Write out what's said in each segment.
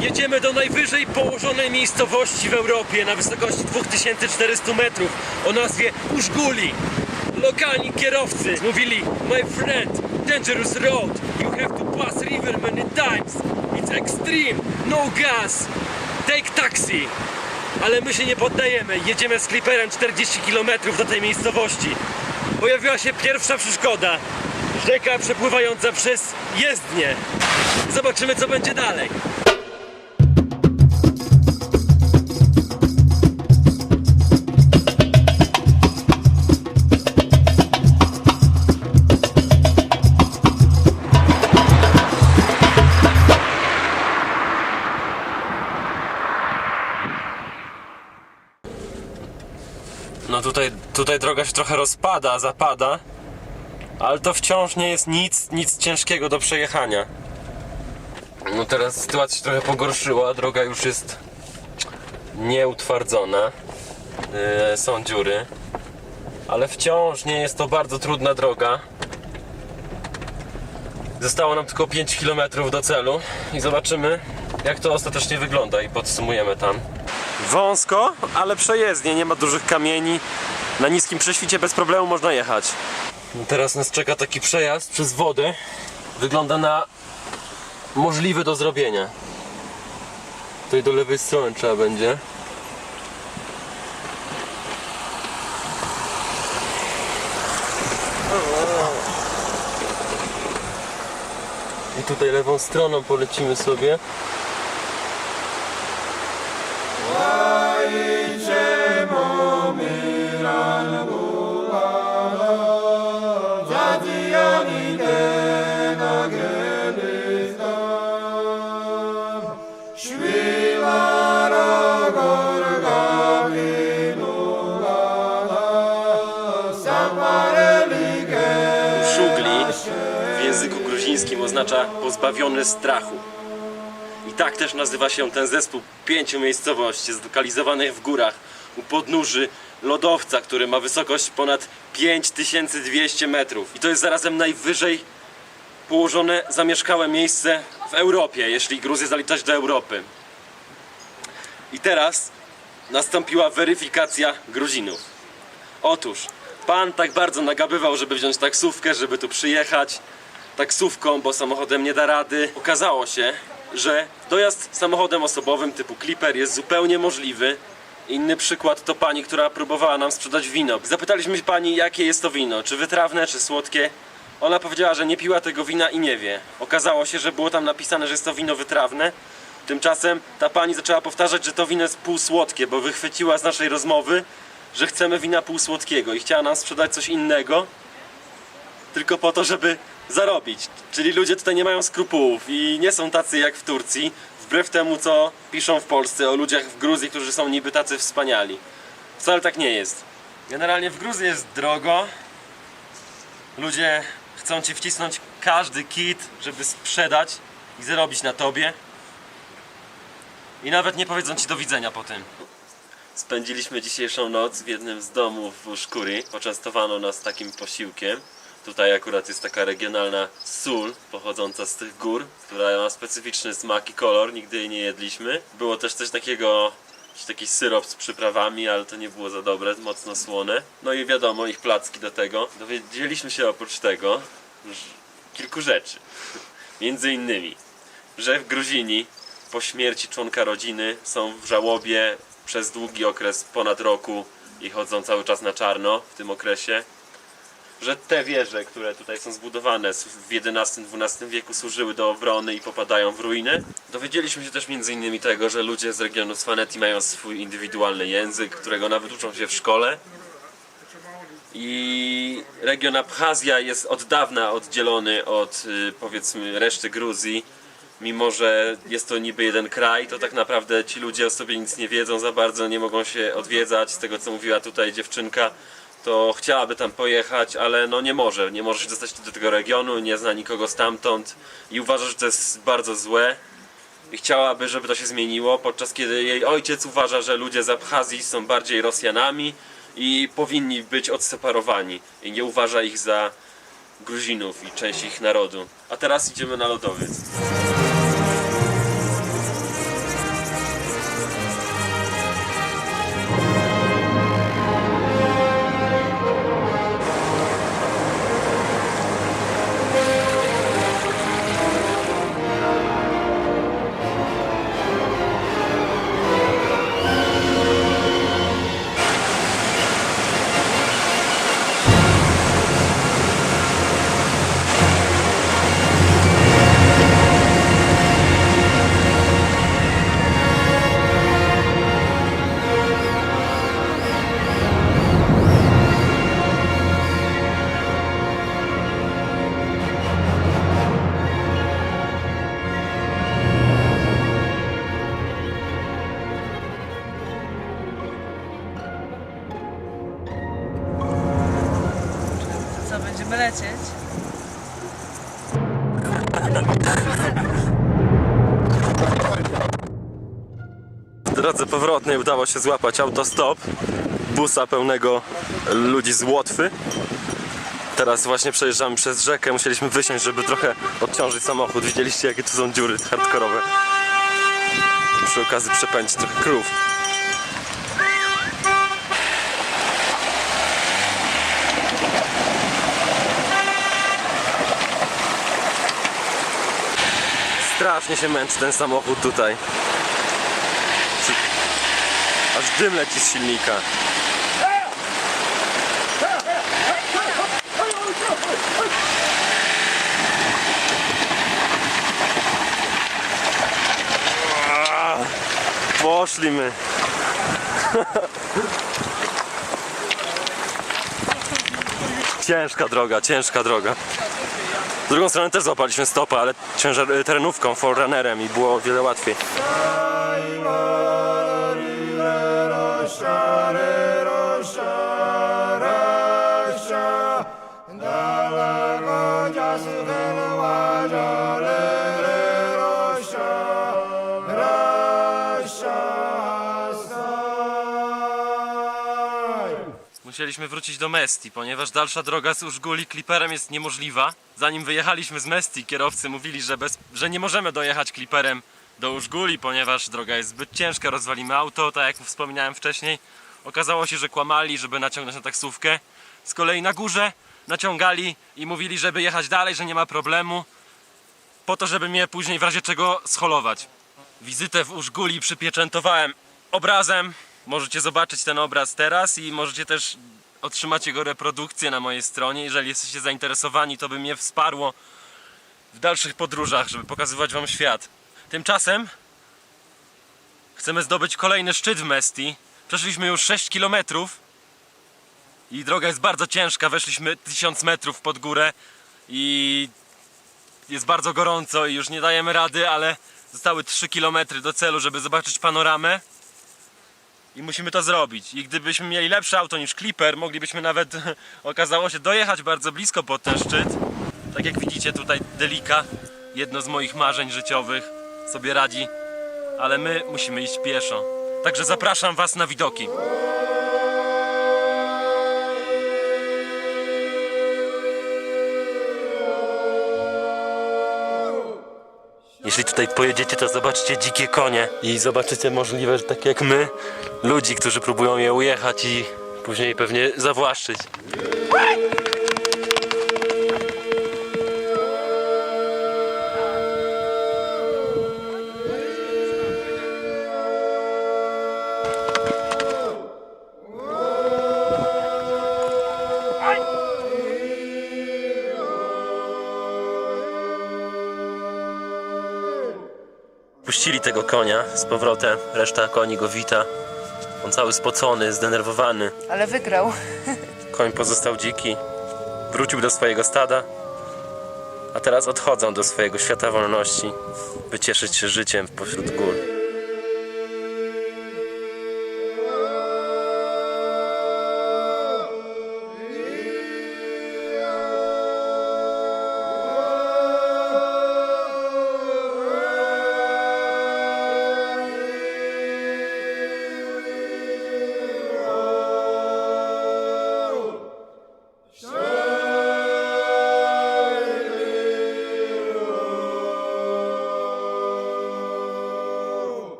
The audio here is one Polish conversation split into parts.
Jedziemy do najwyżej położonej miejscowości w Europie na wysokości 2400 metrów o nazwie Użguli. Lokalni kierowcy mówili: my friend, dangerous road, you have to pass river many times, it's extreme, no gas, take taxi. Ale my się nie poddajemy, jedziemy z Clipperem 40 km do tej miejscowości. Pojawiła się pierwsza przeszkoda, rzeka przepływająca przez jezdnię. Zobaczymy, co będzie dalej. No tutaj droga się trochę rozpada, zapada, ale to wciąż nie jest nic ciężkiego do przejechania. No teraz sytuacja się trochę pogorszyła, droga już jest nieutwardzona, są dziury, ale wciąż nie jest to bardzo trudna droga. Zostało nam tylko 5 km do celu i zobaczymy, jak to ostatecznie wygląda i podsumujemy tam. Wąsko, ale przejezdnie, nie ma dużych kamieni. Na niskim prześwicie bez problemu można jechać. Teraz nas czeka taki przejazd przez wodę. Wygląda na możliwy do zrobienia. Tutaj do lewej strony trzeba będzie. I tutaj lewą stroną polecimy sobie. W języku gruzińskim oznacza pozbawiony strachu. I tak też nazywa się ten zespół 5 miejscowości zlokalizowanych w górach u podnóży lodowca, który ma wysokość ponad 5200 metrów. I to jest zarazem najwyżej położone zamieszkałe miejsce w Europie, jeśli Gruzję zaliczać do Europy. I teraz nastąpiła weryfikacja Gruzinów. Otóż pan tak bardzo nagabywał, żeby wziąć taksówkę, żeby tu przyjechać taksówką, bo samochodem nie da rady. Okazało się, że dojazd samochodem osobowym typu Clipper jest zupełnie możliwy. Inny przykład to pani, która próbowała nam sprzedać wino. Zapytaliśmy pani, jakie jest to wino, czy wytrawne, czy słodkie. Ona powiedziała, że nie piła tego wina i nie wie. Okazało się, że było tam napisane, że jest to wino wytrawne. Tymczasem ta pani zaczęła powtarzać, że to wino jest półsłodkie, bo wychwyciła z naszej rozmowy, że chcemy wina półsłodkiego i chciała nam sprzedać coś innego tylko po to, żeby zarobić. Czyli ludzie tutaj nie mają skrupułów i nie są tacy jak w Turcji, wbrew temu, co piszą w Polsce o ludziach w Gruzji, którzy są niby tacy wspaniali. Wcale tak nie jest. Generalnie w Gruzji jest drogo. Ludzie chcą ci wcisnąć każdy kit, żeby sprzedać i zarobić na tobie. I nawet nie powiedzą ci do widzenia po tym. Spędziliśmy dzisiejszą noc w jednym z domów w Użguli. Poczęstowano nas takim posiłkiem. Tutaj akurat jest taka regionalna sól pochodząca z tych gór, która ma specyficzny smak i kolor, nigdy jej nie jedliśmy. Było też coś takiego, taki syrop z przyprawami, ale to nie było za dobre, mocno słone. No i wiadomo, ich placki do tego. Dowiedzieliśmy się oprócz tego kilku rzeczy. Między innymi, że w Gruzini po śmierci członka rodziny są w żałobie przez długi okres ponad roku i chodzą cały czas na czarno w tym okresie. Że te wieże, które tutaj są zbudowane w XI-XII wieku, służyły do obrony i popadają w ruiny. Dowiedzieliśmy się też m.in. tego, że ludzie z regionu Svaneti mają swój indywidualny język, którego nawet uczą się w szkole. I region Abchazja jest od dawna oddzielony od, powiedzmy, reszty Gruzji. Mimo że jest to niby jeden kraj, to tak naprawdę ci ludzie o sobie nic nie wiedzą za bardzo, nie mogą się odwiedzać. Z tego, co mówiła tutaj dziewczynka, to chciałaby tam pojechać, ale no nie może się dostać do tego regionu, nie zna nikogo stamtąd i uważa, że to jest bardzo złe i chciałaby, żeby to się zmieniło, podczas kiedy jej ojciec uważa, że ludzie z Abchazji są bardziej Rosjanami i powinni być odseparowani i nie uważa ich za Gruzinów i część ich narodu. A teraz idziemy na lodowiec. przelecieć. W drodze powrotnej udało się złapać autostop busa pełnego ludzi z Łotwy. Teraz właśnie przejeżdżamy przez rzekę, musieliśmy wysiąść, żeby trochę odciążyć samochód. Widzieliście, jakie tu są dziury hardkorowe. Przy okazji przepędzić trochę krów. Strasznie się męczy ten samochód tutaj. Aż dym leci z silnika. Poszli my. Ciężka droga, ciężka droga. Z drugą stronę też złapaliśmy stopę, ale terenówką, forerunnerem i było o wiele łatwiej. Musieliśmy wrócić do Mesti, ponieważ dalsza droga z Użguli Clipperem jest niemożliwa. Zanim wyjechaliśmy z Mesti, kierowcy mówili, że nie możemy dojechać Clipperem do Użguli, ponieważ droga jest zbyt ciężka, rozwalimy auto, tak jak wspominałem wcześniej. Okazało się, że kłamali, żeby naciągnąć na taksówkę. Z kolei na górze naciągali i mówili, żeby jechać dalej, że nie ma problemu, po to, żeby mnie później w razie czego scholować. Wizytę w Użguli przypieczętowałem obrazem. Możecie zobaczyć ten obraz teraz i możecie też otrzymać jego reprodukcję na mojej stronie. Jeżeli jesteście zainteresowani, to by mnie wsparło w dalszych podróżach, żeby pokazywać wam świat. Tymczasem chcemy zdobyć kolejny szczyt w Mesti. Przeszliśmy już 6 km i droga jest bardzo ciężka. Weszliśmy 1000 metrów pod górę i jest bardzo gorąco i już nie dajemy rady, ale zostały 3 km do celu, żeby zobaczyć panoramę. I musimy to zrobić. I gdybyśmy mieli lepsze auto niż Clipper, moglibyśmy nawet, okazało się, dojechać bardzo blisko pod ten szczyt. Tak jak widzicie tutaj Delika, jedno z moich marzeń życiowych, sobie radzi. Ale my musimy iść pieszo. Także zapraszam was na widoki. Jeśli tutaj pojedziecie, to zobaczycie dzikie konie i zobaczycie możliwe, że tak jak my, ludzi, którzy próbują je ujechać i później pewnie zawłaszczyć. Puścili tego konia z powrotem, reszta koni go wita. On cały spocony, zdenerwowany. Ale wygrał. Koń pozostał dziki, wrócił do swojego stada, a teraz odchodzą do swojego świata wolności, by cieszyć się życiem pośród gór.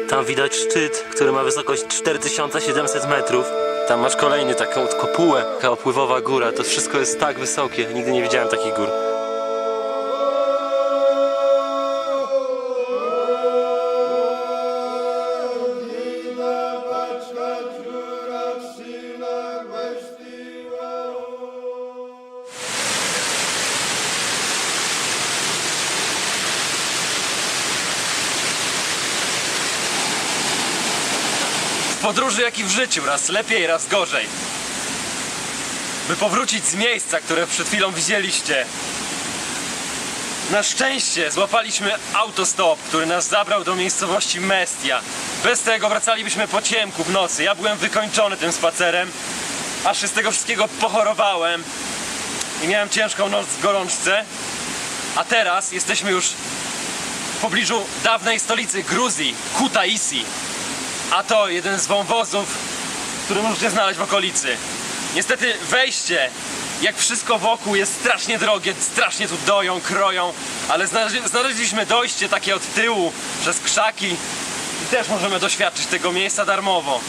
Tam widać szczyt, który ma wysokość 4700 metrów. Tam masz kolejny taką kopułę, taka opływowa góra. To wszystko jest tak wysokie, nigdy nie widziałem takich gór. W podróży, jak i w życiu, raz lepiej, raz gorzej. By powrócić z miejsca, które przed chwilą widzieliście. Na szczęście złapaliśmy autostop, który nas zabrał do miejscowości Mestia. Bez tego wracalibyśmy po ciemku w nocy. Ja byłem wykończony tym spacerem aż się z tego wszystkiego pochorowałem i miałem ciężką noc w gorączce. A teraz jesteśmy już w pobliżu dawnej stolicy Gruzji, Kutaisi. A to jeden z wąwozów, który możecie znaleźć w okolicy. Niestety wejście, jak wszystko wokół, jest strasznie drogie, strasznie tu doją, kroją, ale znaleźliśmy dojście takie od tyłu, przez krzaki i też możemy doświadczyć tego miejsca darmowo.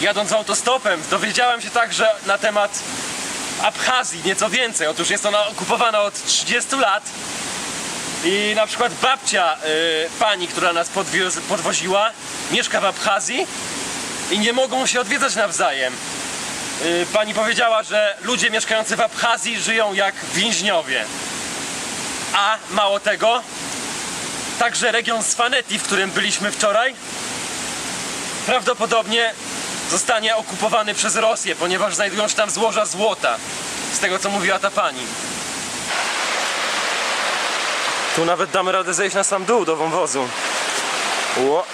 Jadąc autostopem dowiedziałem się także na temat Abchazji nieco więcej. Otóż jest ona okupowana od 30 lat i na przykład babcia pani, która nas podwoziła, mieszka w Abchazji i nie mogą się odwiedzać nawzajem. Pani powiedziała, że ludzie mieszkający w Abchazji żyją jak więźniowie. A mało tego, także region Svaneti, w którym byliśmy wczoraj, prawdopodobnie zostanie okupowany przez Rosję, ponieważ znajdują się tam złoża złota, z tego co mówiła ta pani. Tu nawet damy radę zejść na sam dół do wąwozu. Ło.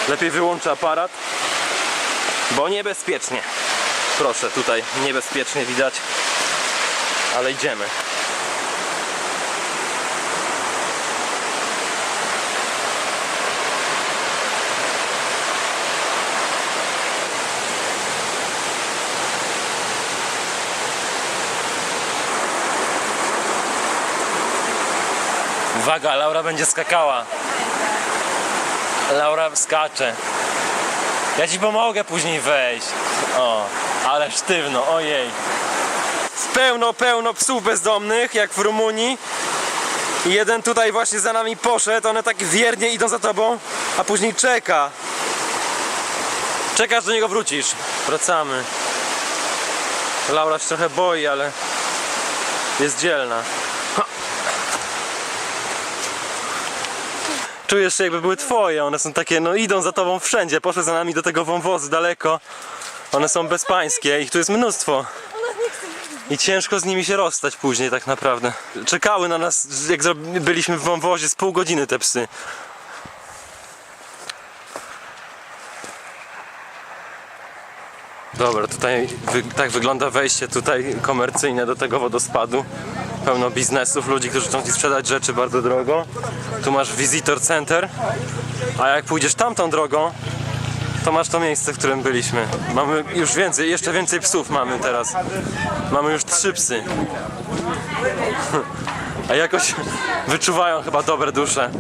Lepiej wyłączę aparat, bo niebezpiecznie. Proszę, tutaj niebezpiecznie widać, ale idziemy. Uwaga, Laura będzie skakała. Laura skacze. Ja ci pomogę później wejść. O, ale sztywno, ojej. Pełno psów bezdomnych, jak w Rumunii. I jeden tutaj właśnie za nami poszedł, one tak wiernie idą za tobą, a później czeka. Czekasz, do niego wrócisz. Wracamy. Laura się trochę boi, ale jest dzielna. Czujesz się, jakby były twoje, one są takie, no idą za tobą wszędzie, poszły za nami do tego wąwozu daleko. One są bezpańskie, ich tu jest mnóstwo. I ciężko z nimi się rozstać później tak naprawdę. Czekały na nas, jak byliśmy w wąwozie, z pół godziny te psy. Dobra, tutaj tak wygląda wejście tutaj komercyjne do tego wodospadu. Pełno biznesów, ludzi, którzy chcą ci sprzedać rzeczy bardzo drogo. Tu masz visitor center, a jak pójdziesz tamtą drogą, to masz to miejsce, w którym byliśmy. Mamy już więcej, jeszcze więcej psów mamy teraz. Mamy już 3 psy. A jakoś wyczuwają chyba dobre dusze.